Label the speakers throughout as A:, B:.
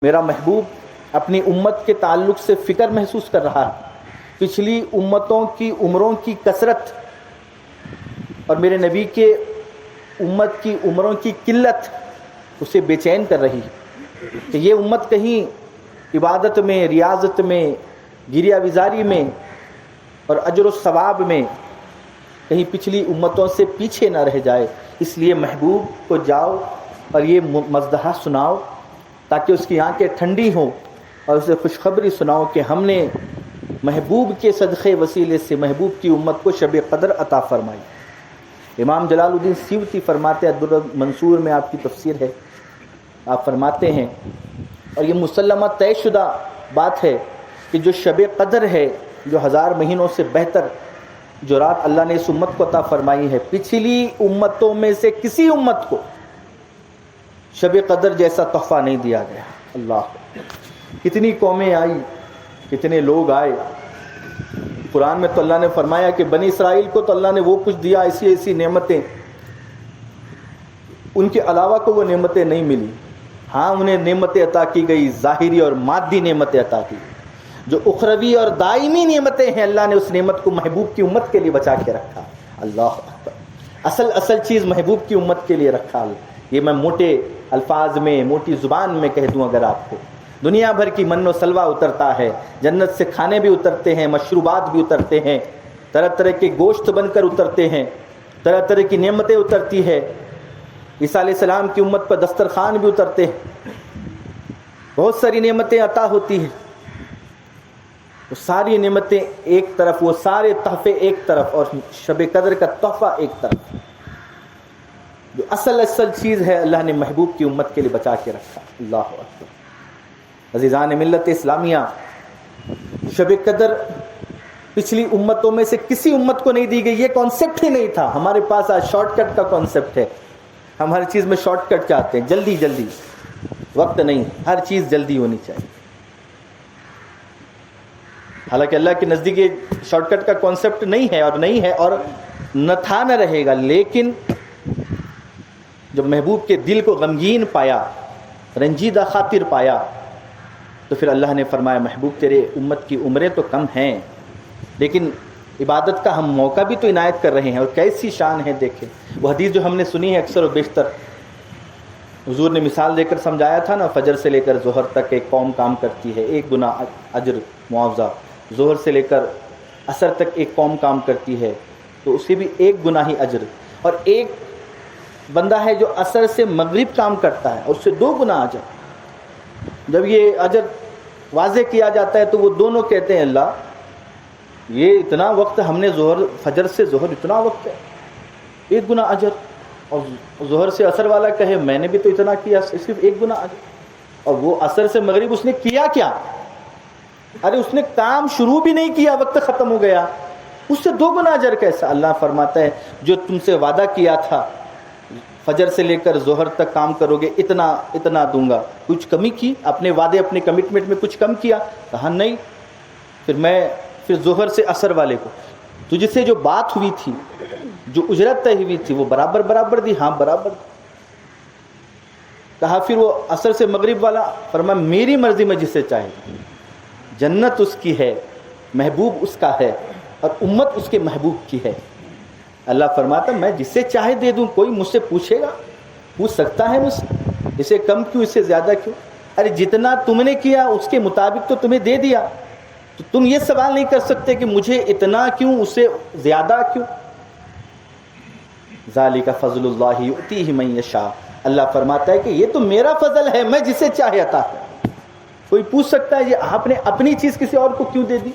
A: میرا محبوب اپنی امت کے تعلق سے فکر محسوس کر رہا ہے. پچھلی امتوں کی عمروں کی کثرت اور میرے نبی کے امت کی عمروں کی قلت اسے بے چین کر رہی ہے کہ یہ امت کہیں عبادت میں، ریاضت میں، گریہ وزاری میں اور اجر و ثواب میں کہیں پچھلی امتوں سے پیچھے نہ رہ جائے. اس لیے محبوب کو جاؤ اور یہ مزدحہ سناؤ تاکہ اس کی آنکھیں ٹھنڈی ہوں اور اسے خوشخبری سناؤ کہ ہم نے محبوب کے صدقے وسیلے سے محبوب کی امت کو شب قدر عطا فرمائی. امام جلال الدین سیوطی فرماتے ہیں، الدر المنصور میں آپ کی تفسیر ہے، آپ فرماتے ہیں اور یہ مسلمہ طے شدہ بات ہے کہ جو شب قدر ہے، جو 1000 مہینوں سے بہتر جو رات اللہ نے اس امت کو عطا فرمائی ہے، پچھلی امتوں میں سے کسی امت کو شب قدر جیسا تحفہ نہیں دیا گیا. اللہ، کتنی قومیں آئی، کتنے لوگ آئے. قرآن میں تو اللہ نے فرمایا کہ بنی اسرائیل کو تو اللہ نے وہ کچھ دیا، ایسی ایسی نعمتیں، ان کے علاوہ کو وہ نعمتیں نہیں ملی. ہاں انہیں نعمتیں عطا کی گئی، ظاہری اور مادی نعمتیں عطا کی. جو اخروی اور دائمی نعمتیں ہیں اللہ نے اس نعمت کو محبوب کی امت کے لیے بچا کے رکھا. اللہ اکبر، اصل چیز محبوب کی امت کے لیے رکھا. یہ میں موٹے الفاظ میں، موٹی زبان میں کہہ دوں اگر آپ کو، دنیا بھر کی من و سلوہ اترتا ہے، جنت سے کھانے بھی اترتے ہیں، مشروبات بھی اترتے ہیں، طرح طرح کے گوشت بن کر اترتے ہیں، طرح طرح کی نعمتیں اترتی ہے. عیسیٰ علیہ السلام کی امت پر دسترخوان بھی اترتے ہیں، بہت ساری نعمتیں عطا ہوتی ہیں. وہ ساری نعمتیں ایک طرف، وہ سارے تحفے ایک طرف اور شب قدر کا تحفہ ایک طرف. جو اصل چیز ہے اللہ نے محبوب کی امت کے لیے بچا کے رکھا. اللہ اکبر. عزیزان ملت اسلامیہ، شب قدر پچھلی امتوں میں سے کسی امت کو نہیں دی گئی. یہ کانسیپٹ ہی نہیں تھا. ہمارے پاس آج شارٹ کٹ کا کانسیپٹ ہے. ہم ہر چیز میں شارٹ کٹ چاہتے ہیں، جلدی جلدی، وقت نہیں، ہر چیز جلدی ہونی چاہیے. حالانکہ اللہ کے نزدیک یہ شارٹ کٹ کا کانسیپٹ نہیں ہے اور نہ تھا نہ رہے گا. لیکن جب محبوب کے دل کو غمگین پایا، رنجیدہ خاطر پایا، تو پھر اللہ نے فرمایا محبوب تیرے امت کی عمریں تو کم ہیں لیکن عبادت کا ہم موقع بھی تو عنایت کر رہے ہیں. اور کیسی شان ہے دیکھیں. وہ حدیث جو ہم نے سنی ہے اکثر و بیشتر، حضور نے مثال دے کر سمجھایا تھا نا، فجر سے لے کر ظہر تک ایک قوم کام کرتی ہے، 1 گنا اجر معاوضہ. ظہر سے لے کر عصر تک ایک قوم کام کرتی ہے تو اسے بھی 1 گنا ہی اجر. اور ایک بندہ ہے جو عصر سے مغرب کام کرتا ہے اور اس سے 2 گنا اجر. جب یہ اجر واضح کیا جاتا ہے تو وہ دونوں کہتے ہیں اللہ یہ اتنا وقت ہم نے فجر سے ظہر اتنا وقت ہے، 1 گنا اجر. اور ظہر سے عصر والا کہے میں نے بھی تو اتنا کیا، صرف 1 گنا اجر. اور وہ عصر سے مغرب اس نے کیا؟ ارے اس نے کام شروع بھی نہیں کیا، وقت ختم ہو گیا، اس سے 2 گنا اجر کیسا؟ اللہ فرماتا ہے جو تم سے وعدہ کیا تھا فجر سے لے کر ظہر تک کام کرو گے اتنا دوں گا. کچھ کمی کی؟ اپنے وعدے، اپنے کمٹمنٹ میں کچھ کم کیا؟ کہا نہیں. پھر ظہر سے عصر والے کو تجھ سے جو بات ہوئی تھی، جو اجرت طے ہوئی تھی، وہ برابر دی؟ ہاں برابر. کہا پھر وہ عصر سے مغرب والا؟ فرمایا میری مرضی میں جسے چاہے. جنت اس کی ہے، محبوب اس کا ہے اور امت اس کے محبوب کی ہے. اللہ فرماتا میں جسے چاہے دے دوں. کوئی مجھ سے پوچھ سکتا ہے مجھ سے اسے کم کیوں، اس سے زیادہ کیوں؟ ارے جتنا تم نے کیا اس کے مطابق تو تمہیں دے دیا. تو تم یہ سوال نہیں کر سکتے کہ مجھے اتنا کیوں، اس سے زیادہ کیوں. ذالک فضل اللہ یؤتیہ من یشاء. اللہ فرماتا ہے کہ یہ تو میرا فضل ہے، میں جسے چاہے عطا کروں. کوئی پوچھ سکتا ہے یہ آپ نے اپنی چیز کسی اور کو کیوں دے دی؟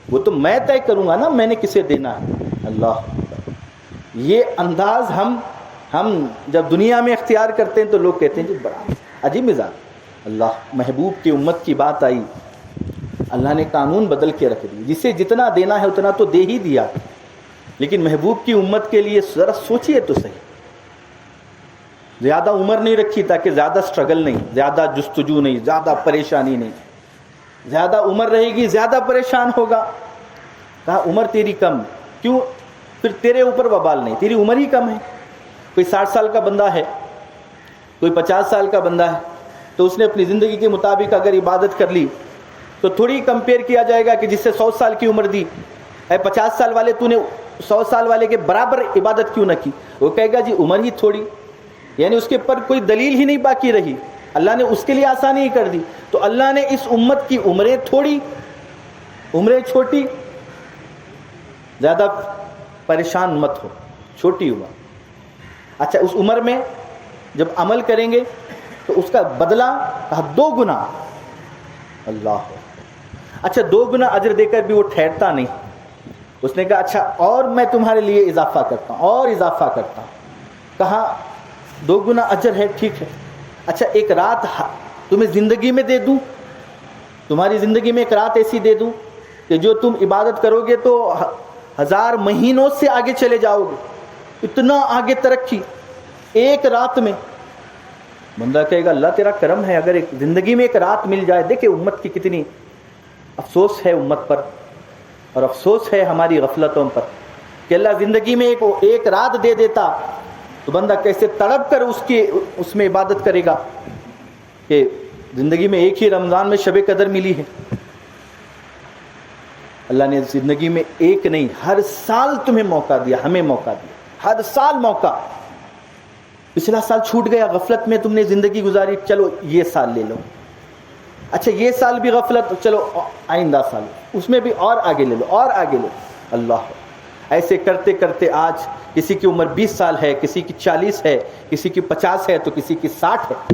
A: وہ تو میں طے کروں گا نا میں نے کسے دینا ہے. اللہ، یہ انداز ہم جب دنیا میں اختیار کرتے ہیں تو لوگ کہتے ہیں جی بڑا عجیب مزاج. اللہ، محبوب کی امت کی بات آئی، اللہ نے قانون بدل کے رکھ دی. جسے جتنا دینا ہے اتنا تو دے ہی دیا، لیکن محبوب کی امت کے لیے ذرا سوچئے تو صحیح. زیادہ عمر نہیں رکھی تاکہ زیادہ سٹرگل نہیں، زیادہ جستجو نہیں، زیادہ پریشانی نہیں. زیادہ عمر رہے گی زیادہ پریشان ہوگا. کہا عمر تیری کم کیوں؟ پھر تیرے اوپر وبال نہیں، تیری عمر ہی کم ہے. کوئی 60 سال کا بندہ ہے، کوئی 50 سال کا بندہ ہے، تو اس نے اپنی زندگی کے مطابق اگر عبادت کر لی تو تھوڑی کمپیئر کیا جائے گا کہ جس سے 100 سال کی عمر دی، اے 50 سال والے تو نے 100 سال والے کے برابر عبادت کیوں نہ کی؟ وہ کہے گا جی عمر ہی تھوڑی، یعنی اس کے پر کوئی دلیل ہی نہیں باقی رہی، اللہ نے اس کے لیے آسانی ہی کر دی۔ تو اللہ نے اس امت کی عمریں تھوڑی، عمریں چھوٹی، زیادہ پریشان مت ہو، چھوٹی عمر۔ اچھا اس عمر میں جب عمل کریں گے تو اس کا بدلہ کہا 2 گنا، اللہ۔ اچھا 2 گنا اجر دے کر بھی وہ ٹھہرتا نہیں، اس نے کہا اچھا اور میں تمہارے لیے اضافہ کرتا ہوں، اور اضافہ کرتا ہوں۔ کہا 2 گنا اجر ہے، ٹھیک ہے، اچھا ایک رات تمہیں زندگی میں دے دوں، تمہاری زندگی میں ایک رات ایسی دے دوں کہ جو تم عبادت کرو گے تو 1000 مہینوں سے آگے چلے جاؤ گے، اتنا آگے ترقی ایک رات میں۔ بندہ کہے گا اللہ تیرا کرم ہے، اگر ایک زندگی میں ایک رات مل جائے۔ دیکھیں امت کی کتنی افسوس ہے امت پر، اور افسوس ہے ہماری غفلتوں پر کہ اللہ زندگی میں ایک رات دے دیتا تو بندہ کیسے تڑپ کر اس میں عبادت کرے گا کہ زندگی میں ایک ہی رمضان میں شب قدر ملی ہے۔ اللہ نے زندگی میں ایک نہیں، ہر سال تمہیں موقع دیا، ہمیں موقع دیا، ہر سال موقع۔ پچھلا سال چھوٹ گیا، غفلت میں تم نے زندگی گزاری، چلو یہ سال لے لو، اچھا یہ سال بھی غفلت، چلو آئندہ سال اس میں بھی اور آگے لے لو، اور آگے لے لو، اللہ۔ ایسے کرتے کرتے آج کسی کی عمر 20 سال ہے، کسی کی 40 ہے، کسی کی 50 ہے، تو کسی کی 60 ہے۔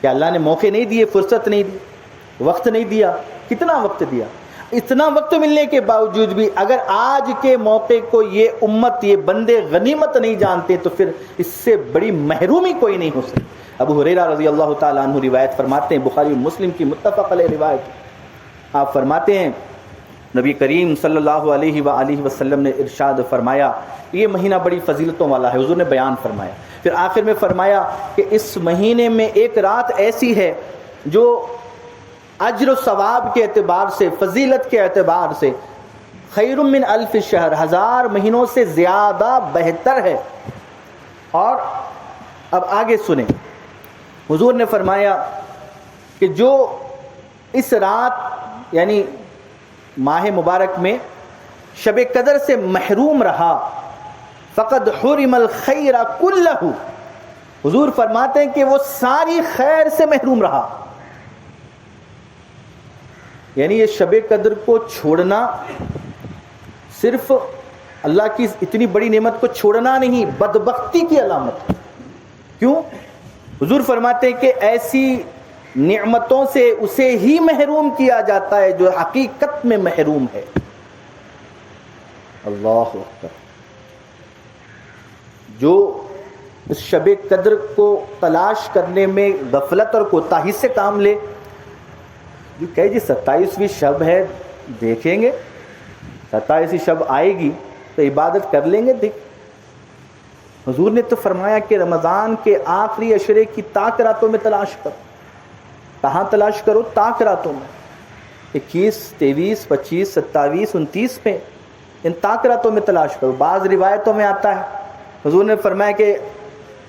A: کیا اللہ نے موقع نہیں دیے، فرصت نہیں دی، وقت نہیں دیا؟ کتنا وقت دیا؟ اتنا وقت ملنے کے باوجود بھی اگر آج کے موقع کو یہ امت، یہ بندے غنیمت نہیں جانتے تو پھر اس سے بڑی محرومی کوئی نہیں ہو سکتی۔ ابو ہریرہ رضی اللہ تعالیٰ عنہ روایت فرماتے ہیں، بخاری و مسلم کی متفق علیہ روایت، آپ فرماتے ہیں نبی کریم صلی اللہ علیہ وآلہ وسلم نے ارشاد فرمایا، یہ مہینہ بڑی فضیلتوں والا ہے، حضور نے بیان فرمایا، پھر آخر میں فرمایا کہ اس مہینے میں ایک رات ایسی ہے جو اجر و ثواب کے اعتبار سے، فضیلت کے اعتبار سے خیر من 1000 شہر، 1000 مہینوں سے زیادہ بہتر ہے۔ اور اب آگے سنیں، حضور نے فرمایا کہ جو اس رات یعنی ماہ مبارک میں شب قدر سے محروم رہا، فقد حرم الخیر کلہ، حضور فرماتے ہیں کہ وہ ساری خیر سے محروم رہا۔ یعنی یہ شب قدر کو چھوڑنا صرف اللہ کی اتنی بڑی نعمت کو چھوڑنا نہیں، بدبختی کی علامت۔ کیوں؟ حضور فرماتے ہیں کہ ایسی نعمتوں سے اسے ہی محروم کیا جاتا ہے جو حقیقت میں محروم ہے۔ اللہ اکبر۔ جو اس شب قدر کو تلاش کرنے میں غفلت اور کوتاہی سے کام لے، جو کہے جی 27ویں شب ہے، دیکھیں گے 27ویں شب آئے گی تو عبادت کر لیں گے، دیکھ۔ حضور نے تو فرمایا کہ رمضان کے آخری عشرے کی طاق راتوں میں تلاش کرو۔ کہاں تلاش کرو؟ طاق راتوں میں، 21، 23، 25، 27، 29 میں، ان طاق راتوں میں تلاش کرو۔ بعض روایتوں میں آتا ہے حضور نے فرمایا کہ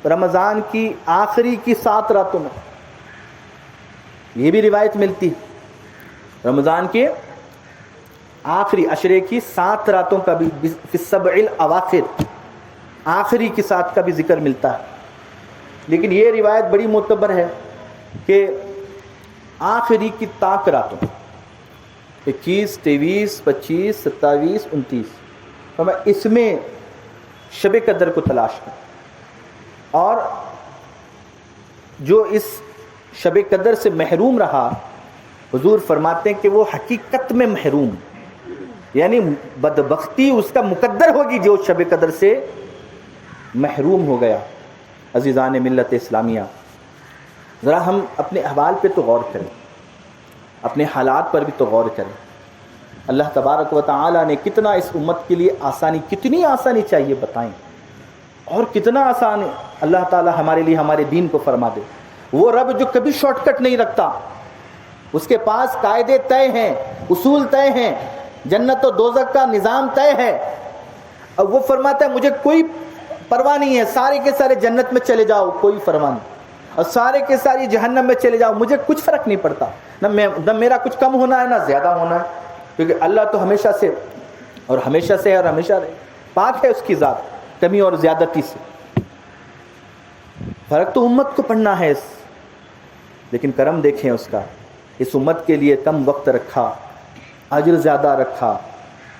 A: رمضان کی آخری کی 7 راتوں میں، یہ بھی روایت ملتی ہے، رمضان کے آخری عشرے کی 7 راتوں کا بھی، فی السبع الاواخر، آخری کی 7 کا بھی ذکر ملتا ہے۔ لیکن یہ روایت بڑی معتبر ہے کہ آخری کی طاق راتوں 21، 23، 25، 27، 29 اس میں شب قدر کو تلاش کر۔ اور جو اس شب قدر سے محروم رہا، حضور فرماتے ہیں کہ وہ حقیقت میں محروم، یعنی بدبختی اس کا مقدر ہوگی جو شب قدر سے محروم ہو گیا۔ عزیزان ملت اسلامیہ، ذرا ہم اپنے احوال پہ تو غور کریں، اپنے حالات پر بھی تو غور کریں۔ اللہ تبارک و تعالی نے کتنا اس امت کے لیے آسانی، کتنی آسانی چاہیے بتائیں، اور کتنا آسان اللہ تعالی ہمارے لیے ہمارے دین کو فرما دے۔ وہ رب جو کبھی شارٹ کٹ نہیں رکھتا، اس کے پاس قاعدے طے ہیں، اصول طے ہیں، جنت و دوزخ کا نظام طے ہے۔ اب وہ فرماتا ہے مجھے کوئی پرواہ نہیں ہے، سارے کے سارے جنت میں چلے جاؤ، کوئی پرواہ نہیں۔ اور سارے کے سارے جہنم میں چلے جاؤ، مجھے کچھ فرق نہیں پڑتا، نہ میرا کچھ کم ہونا ہے نہ زیادہ ہونا ہے، کیونکہ اللہ تو ہمیشہ سے اور ہمیشہ سے اور ہمیشہ رہے، پاک ہے اس کی ذات کمی اور زیادتی سے۔ فرق تو امت کو پڑھنا ہے، لیکن کرم دیکھیں اس کا، اس امت کے لیے کم وقت رکھا، اجر زیادہ رکھا،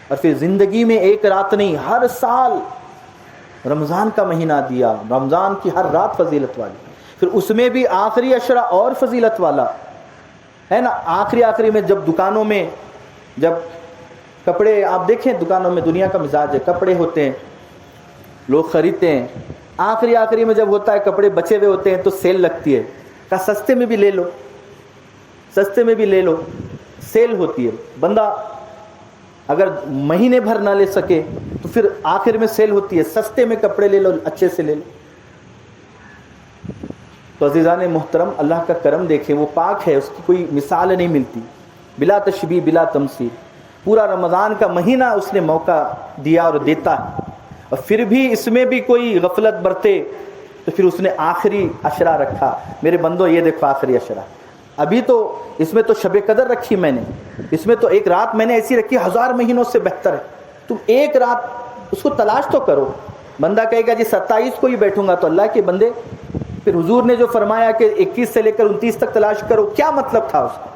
A: اور پھر زندگی میں ایک رات نہیں، ہر سال رمضان کا مہینہ دیا، رمضان کی ہر رات فضیلت والی، پھر اس میں بھی آخری عشرہ اور فضیلت والا ہے نا۔ آخری میں جب دکانوں میں جب کپڑے آپ دیکھیں، دکانوں میں دنیا کا مزاج ہے، کپڑے ہوتے ہیں لوگ خریدتے ہیں، آخری میں جب ہوتا ہے کپڑے بچے ہوئے ہوتے ہیں تو سیل لگتی ہے، کہا سستے میں بھی لے لو، سستے میں بھی لے لو، سیل ہوتی ہے۔ بندہ اگر مہینے بھر نہ لے سکے تو پھر آخر میں سیل ہوتی ہے، سستے میں کپڑے لے لو، اچھے سے لے لو۔ تو عزیزان محترم، اللہ کا کرم دیکھیں، وہ پاک ہے، اس کی کوئی مثال نہیں ملتی، بلا تشبیہ بلا تمثیل۔ پورا رمضان کا مہینہ اس نے موقع دیا اور دیتا ہے، اور پھر بھی اس میں بھی کوئی غفلت برتے تو پھر اس نے آخری عشرہ رکھا۔ میرے بندو یہ دیکھو آخری عشرہ، ابھی تو اس میں تو شب قدر رکھی میں نے، اس میں تو ایک رات میں نے ایسی رکھی 1000 مہینوں سے بہتر ہے، تم ایک رات اس کو تلاش تو کرو۔ بندہ کہے گا جی 27 کو ہی بیٹھوں گا، تو اللہ کے بندے پھر حضور نے جو فرمایا کہ 21 سے لے کر 29 تک تلاش کرو، کیا مطلب تھا اس کا؟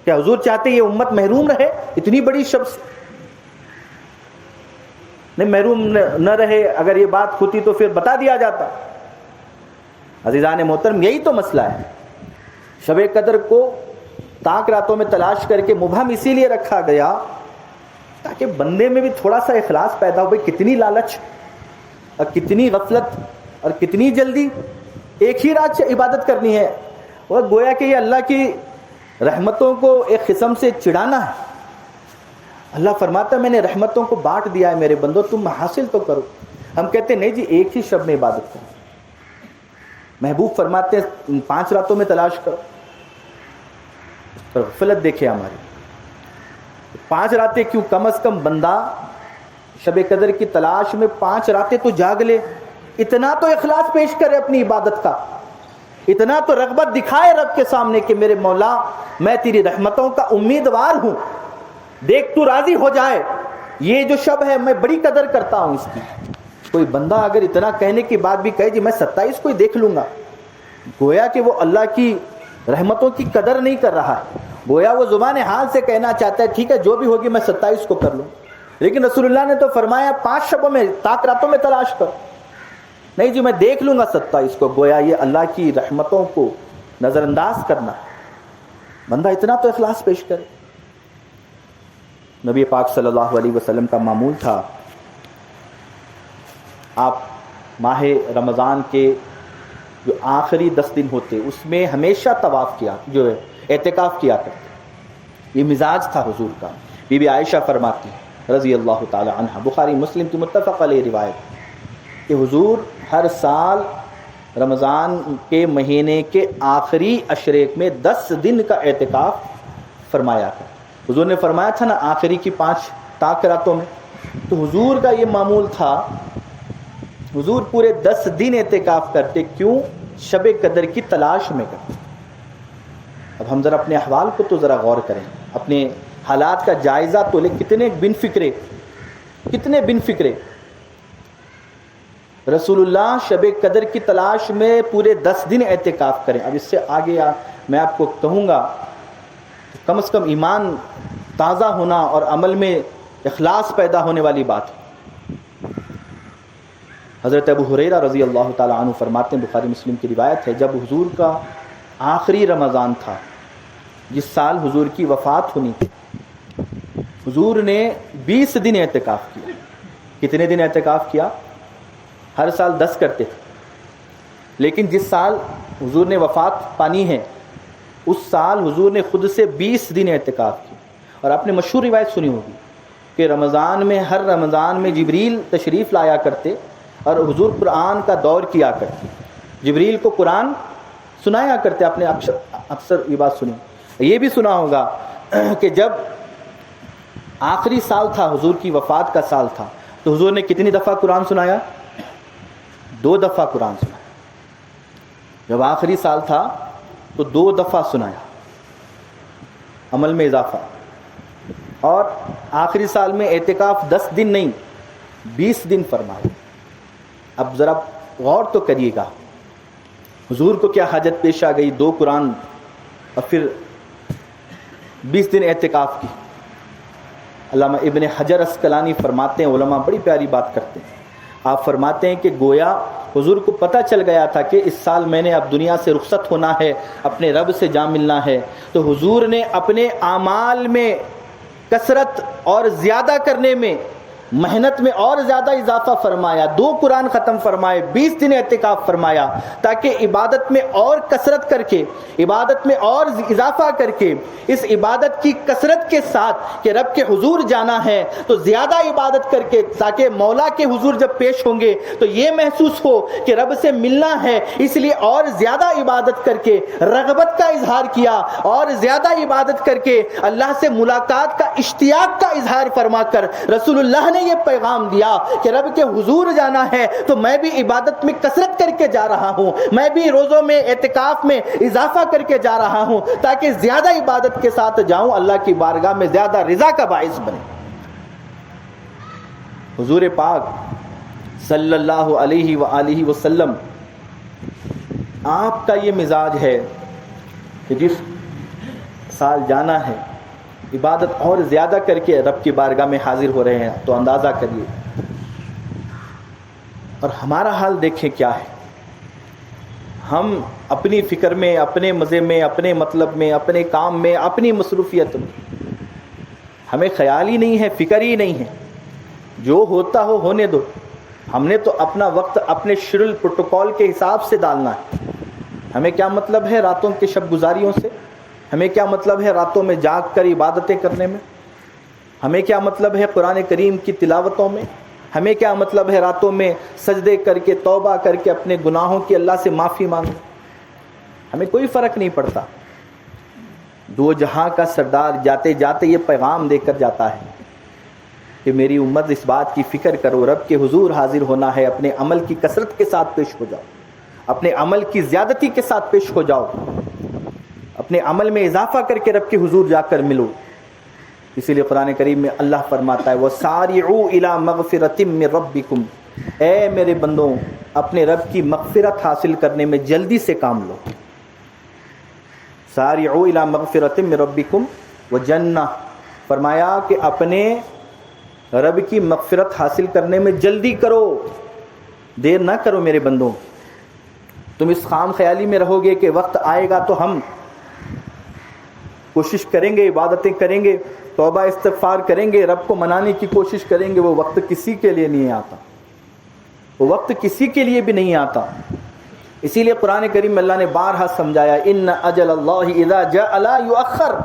A: کیا حضور چاہتے یہ امت محروم رہے اتنی بڑی شب سے؟ نہیں، محروم نہ رہے، اگر یہ بات ہوتی تو پھر بتا دیا جاتا۔ عزیزان محترم، یہی تو مسئلہ ہے۔ شب قدر کو تاک راتوں میں تلاش کر کے مبہم اسی لیے رکھا گیا تاکہ بندے میں بھی تھوڑا سا اخلاص پیدا ہو۔ بھائی کتنی لالچ اور کتنی غفلت اور کتنی جلدی ایک ہی رات سے عبادت کرنی ہے، اور گویا کہ یہ اللہ کی رحمتوں کو ایک قسم سے چڑھانا ہے۔ اللہ فرماتا ہے میں نے رحمتوں کو بانٹ دیا ہے میرے بندو، تم حاصل تو کرو۔ ہم کہتے ہیں نہیں جی ایک ہی شب میں عبادت کرو، محبوب فرماتے ہیں 5 راتوں میں تلاش کرو۔ غفلت دیکھے ہماری، 5 راتیں کیوں، کم از کم بندہ شب قدر کی تلاش میں 5 راتیں تو جاگ لے، اتنا تو اخلاص پیش کرے اپنی عبادت کا، اتنا تو رغبت دکھائے رب کے سامنے کہ میرے مولا میں تیری رحمتوں کا امیدوار ہوں، دیکھ تو راضی ہو جائے، یہ جو شب ہے میں بڑی قدر کرتا ہوں اس کی۔ کوئی بندہ اگر اتنا کہنے کے بعد بھی کہے جی میں 27 کو ہی دیکھ لوں گا، گویا کہ وہ اللہ کی رحمتوں کی قدر نہیں کر رہا ہے، گویا وہ زبان حال سے کہنا چاہتا ہے ٹھیک ہے جو بھی ہوگی میں 27 کو کر لوں، لیکن رسول اللہ نے تو فرمایا 5 شبوں میں تاک راتوں میں تلاش کر، نہیں جی میں دیکھ لوں گا 27 کو، گویا یہ اللہ کی رحمتوں کو نظر انداز کرنا ہے۔ بندہ اتنا تو اخلاص پیش کرے۔ نبی پاک صلی اللہ علیہ وسلم کا معمول تھا، آپ ماہ رمضان کے جو آخری 10 دن ہوتے اس میں ہمیشہ طواف کیا، جو ہے اعتکاف کیا کرتے، یہ مزاج تھا حضور کا۔ بی بی عائشہ فرماتی رضی اللہ تعالی عنہ، بخاری مسلم کی متفق علیہ روایت، کہ حضور ہر سال رمضان کے مہینے کے آخری عشرے میں 10 دن کا اعتکاف فرمایا کرتے۔ حضور نے فرمایا تھا نا آخری کی 5 تاک راتوں میں، تو حضور کا یہ معمول تھا، حضور پورے 10 دن اعتکاف کرتے، کیوں؟ شب قدر کی تلاش میں کرتے۔ اب ہم ذرا اپنے احوال کو تو ذرا غور کریں، اپنے حالات کا جائزہ تو لیں، کتنے بن فکرے رسول اللہ شب قدر کی تلاش میں پورے 10 دن اعتکاف کریں۔ اب اس سے آگے میں آپ کو کہوں گا کم از کم ایمان تازہ ہونا اور عمل میں اخلاص پیدا ہونے والی بات ہے۔ حضرت ابو ہریرہ رضی اللہ تعالی عنہ فرماتے ہیں، بخاری مسلم کی روایت ہے، جب حضور کا آخری رمضان تھا، جس سال حضور کی وفات ہونی تھی، حضور نے 20 دن اعتکاف کیا۔ کتنے دن اعتکاف کیا؟ ہر سال 10 کرتے تھے، لیکن جس سال حضور نے وفات پانی ہے اس سال حضور نے خود سے 20 دن اعتکاف کیا۔ اور آپ نے مشہور روایت سنی ہوگی کہ رمضان میں ہر رمضان میں جبریل تشریف لایا کرتے اور حضور قرآن کا دور کیا کرتے، جبریل کو قرآن سنایا کرتے۔ آپ نے اکثر یہ بات سنی، یہ بھی سنا ہوگا کہ جب آخری سال تھا، حضور کی وفات کا سال تھا، تو حضور نے کتنی دفعہ قرآن سنایا؟ 2 دفعہ قرآن سنایا۔ جب آخری سال تھا تو 2 دفعہ سنایا، عمل میں اضافہ، اور آخری سال میں اعتکاف 10 دن نہیں 20 دن فرمایا۔ اب ذرا غور تو کریے گا، حضور کو کیا حاجت پیش آ گئی 2 قرآن اور پھر 20 دن اعتکاف کی۔ علامہ ابن حجر اسقلانی فرماتے ہیں، علماء بڑی پیاری بات کرتے ہیں، آپ فرماتے ہیں کہ گویا حضور کو پتہ چل گیا تھا کہ اس سال میں نے اب دنیا سے رخصت ہونا ہے، اپنے رب سے جا ملنا ہے، تو حضور نے اپنے اعمال میں کثرت اور زیادہ کرنے میں، محنت میں اور زیادہ اضافہ فرمایا، 2 قرآن ختم فرمائے، 20 دن اعتکاف فرمایا، تاکہ عبادت میں اور کثرت کر کے، عبادت میں اور اضافہ کر کے، اس عبادت کی کثرت کے ساتھ کہ رب کے حضور جانا ہے تو زیادہ عبادت کر کے، تاکہ مولا کے حضور جب پیش ہوں گے تو یہ محسوس ہو کہ رب سے ملنا ہے، اس لیے اور زیادہ عبادت کر کے رغبت کا اظہار کیا، اور زیادہ عبادت کر کے اللہ سے ملاقات کا اشتیاق کا اظہار فرما کر رسول اللہ نے یہ پیغام دیا کہ رب کے حضور جانا ہے تو میں بھی عبادت میں کثرت کر کے جا رہا ہوں، میں بھی روزوں میں اعتکاف میں اضافہ کر کے جا رہا ہوں، تاکہ زیادہ عبادت کے ساتھ جاؤں، اللہ کی بارگاہ میں زیادہ رضا کا باعث بنے۔ حضور پاک صلی اللہ علیہ وآلہ وسلم، آپ کا یہ مزاج ہے کہ جس سال جانا ہے عبادت اور زیادہ کر کے رب کی بارگاہ میں حاضر ہو رہے ہیں، تو اندازہ کریے۔ اور ہمارا حال دیکھیں کیا ہے، ہم اپنی فکر میں، اپنے مزے میں، اپنے مطلب میں، اپنے کام میں، اپنی مصروفیت میں، ہمیں خیال ہی نہیں ہے، فکر ہی نہیں ہے، جو ہوتا ہو ہونے دو۔ ہم نے تو اپنا وقت اپنے شیڈول پروٹوکول کے حساب سے ڈالنا ہے۔ ہمیں کیا مطلب ہے راتوں کے شب گزاریوں سے؟ ہمیں کیا مطلب ہے راتوں میں جاگ کر عبادتیں کرنے میں؟ ہمیں کیا مطلب ہے قرآن کریم کی تلاوتوں میں؟ ہمیں کیا مطلب ہے راتوں میں سجدے کر کے، توبہ کر کے اپنے گناہوں کی اللہ سے معافی مانگنا؟ ہمیں کوئی فرق نہیں پڑتا۔ 2 جہاں کا سردار جاتے جاتے یہ پیغام دے کر جاتا ہے کہ میری امت اس بات کی فکر کرو، رب کے حضور حاضر ہونا ہے، اپنے عمل کی کثرت کے ساتھ پیش ہو جاؤ، اپنے عمل کی زیادتی کے ساتھ پیش ہو جاؤ، اپنے عمل میں اضافہ کر کے رب کے حضور جا کر ملو۔ اسی لیے قرآن کریم میں اللہ فرماتا ہے وَسَارِعُوا إِلَىٰ مَغْفِرَةٍ مِّن رَبِّكُمْ، اے میرے بندوں اپنے رب کی مغفرت حاصل کرنے میں جلدی سے کام لو۔ سارعوا الی مغفرۃ من ربکم وجنہ، فرمایا کہ اپنے رب کی مغفرت حاصل کرنے میں جلدی کرو، دیر نہ کرو میرے بندوں۔ تم اس خام خیالی میں رہو گے کہ وقت آئے گا تو ہم کوشش کریں گے، عبادتیں کریں گے، توبہ استغفار کریں گے، رب کو منانے کی کوشش کریں گے۔ وہ وقت کسی کے لیے نہیں آتا، وہ وقت کسی کے لیے بھی نہیں آتا۔ اسی لیے قرآن کریم میں اللہ نے بارہا سمجھایا ان اجل اللہ اذا جاء لا یؤخر،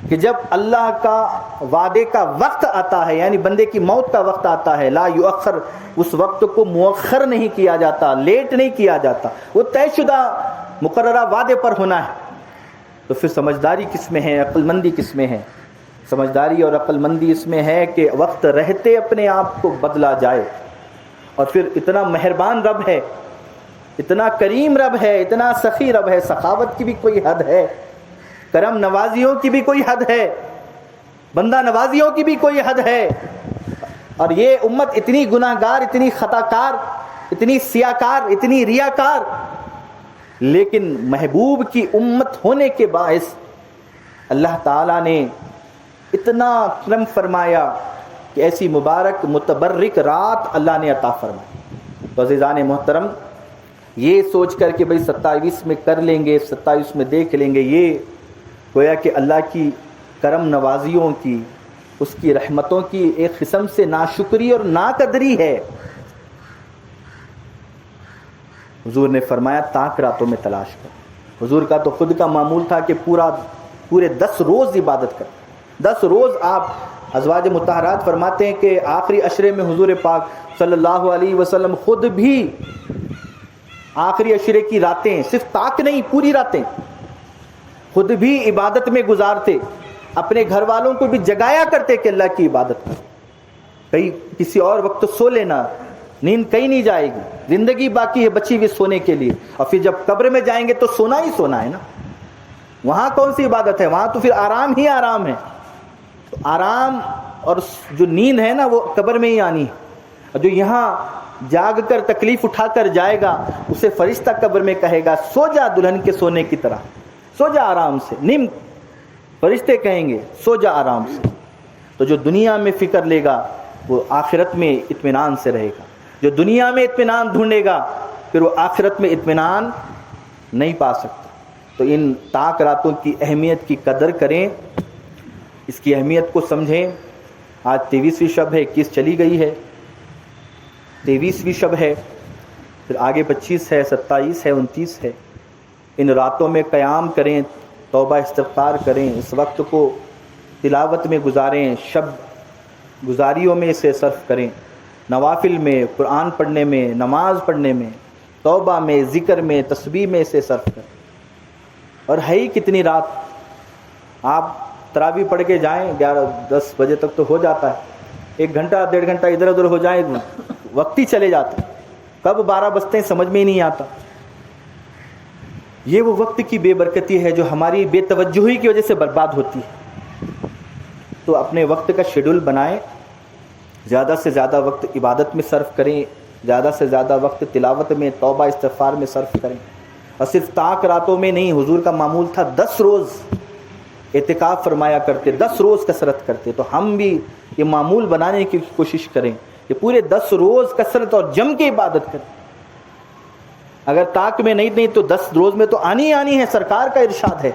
A: کہ جب اللہ کا وعدے کا وقت آتا ہے، یعنی بندے کی موت کا وقت آتا ہے، لا یؤخر، اس وقت کو مؤخر نہیں کیا جاتا، لیٹ نہیں کیا جاتا، وہ طے شدہ مقررہ وعدے پر ہونا ہے۔ تو پھر سمجھداری کس میں ہے، عقل مندی کس میں ہے؟ سمجھداری اور عقل مندی اس میں ہے کہ وقت رہتے اپنے آپ کو بدلا جائے۔ اور پھر اتنا مہربان رب ہے، اتنا کریم رب ہے، اتنا سخی رب ہے، سخاوت کی بھی کوئی حد ہے، کرم نوازیوں کی بھی کوئی حد ہے، بندہ نوازیوں کی بھی کوئی حد ہے۔ اور یہ امت اتنی گناہ گار، اتنی خطا کار، اتنی سیاکار، اتنی ریاکار، لیکن محبوب کی امت ہونے کے باعث اللہ تعالیٰ نے اتنا کرم فرمایا کہ ایسی مبارک متبرک رات اللہ نے عطا فرمائی۔ تو عزیزان محترم، یہ سوچ کر کہ بھئی 27 میں کر لیں گے، 27 میں دیکھ لیں گے، یہ گویا کہ اللہ کی کرم نوازیوں کی، اس کی رحمتوں کی ایک قسم سے ناشکری اور ناقدری ہے۔ حضور نے فرمایا تاک راتوں میں تلاش کر۔ حضور کا تو خود کا معمول تھا کہ پورے 10 روز عبادت کر، 10 روز۔ آپ ازواج مطہرات فرماتے ہیں کہ آخری عشرے میں حضور پاک صلی اللہ علیہ وسلم خود بھی آخری عشرے کی راتیں، صرف تاک نہیں، پوری راتیں خود بھی عبادت میں گزارتے، اپنے گھر والوں کو بھی جگایا کرتے کہ اللہ کی عبادت کر، کہیں کسی اور وقت سو لینا، نیند کہیں نہیں جائے گی, زندگی باقی ہے بچی ہوئی سونے کے لیے. اور پھر جب قبر میں جائیں گے تو سونا ہی سونا ہے نا, وہاں کون سی عبادت ہے, وہاں تو پھر آرام ہی آرام ہے. تو آرام اور جو نیند ہے نا وہ قبر میں ہی آنی ہے. اور جو یہاں جاگ کر تکلیف اٹھا کر جائے گا اسے فرشتہ قبر میں کہے گا سو جا دلہن کے سونے کی طرح, سو جا آرام سے. نیم فرشتے کہیں گے سو جا آرام سے. تو جو دنیا میں فکر لے گا وہ آخرت میں اطمینان سے رہے گا, جو دنیا میں اطمینان ڈھونڈے گا پھر وہ آخرت میں اطمینان نہیں پا سکتا. تو ان طاق راتوں کی اہمیت کی قدر کریں, اس کی اہمیت کو سمجھیں. آج 23ویں شب ہے, 21 چلی گئی ہے, 23ویں شب ہے, پھر آگے 25 ہے, 27 ہے, 29 ہے. ان راتوں میں قیام کریں, توبہ استغفار کریں, اس وقت کو تلاوت میں گزاریں, شب گزاریوں میں اسے صرف کریں, نوافل میں, قرآن پڑھنے میں, نماز پڑھنے میں, توبہ میں, ذکر میں, تسبیح میں اسے صرف کریں. اور ہے ہی کتنی رات, آپ تراویح پڑھ کے جائیں 11-10 بجے تک تو ہو جاتا ہے, 1 گھنٹہ 1.5 گھنٹہ ادھر ادھر ہو جائے وقت ہی چلے جاتا ہے, کب 12 بجتے ہیں سمجھ میں ہی نہیں آتا. یہ وہ وقت کی بے برکتی ہے جو ہماری بے توجہی کی وجہ سے برباد ہوتی ہے. تو اپنے وقت کا شیڈول بنائیں, زیادہ سے زیادہ وقت عبادت میں صرف کریں, زیادہ سے زیادہ وقت تلاوت میں, توبہ استغفار میں صرف کریں. اور صرف طاق راتوں میں نہیں, حضور کا معمول تھا 10 روز اعتکاف فرمایا کرتے, 10 روز کثرت کرتے. تو ہم بھی یہ معمول بنانے کی کوشش کریں کہ پورے 10 روز کثرت اور جم کے عبادت کریں. اگر طاق میں نہیں تو 10 روز میں تو آنی آنی ہے, سرکار کا ارشاد ہے,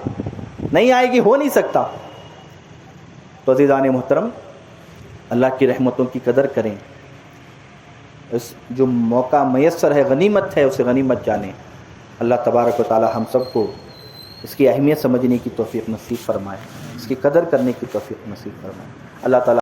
A: نہیں آئے گی, ہو نہیں سکتا. تو عزیزان محترم, اللہ کی رحمتوں کی قدر کریں, اس جو موقع میسر ہے غنیمت ہے اسے غنیمت جانیں. اللہ تبارک و تعالی ہم سب کو اس کی اہمیت سمجھنے کی توفیق نصیب فرمائے, اس کی قدر کرنے کی توفیق نصیب فرمائے. اللہ تعالی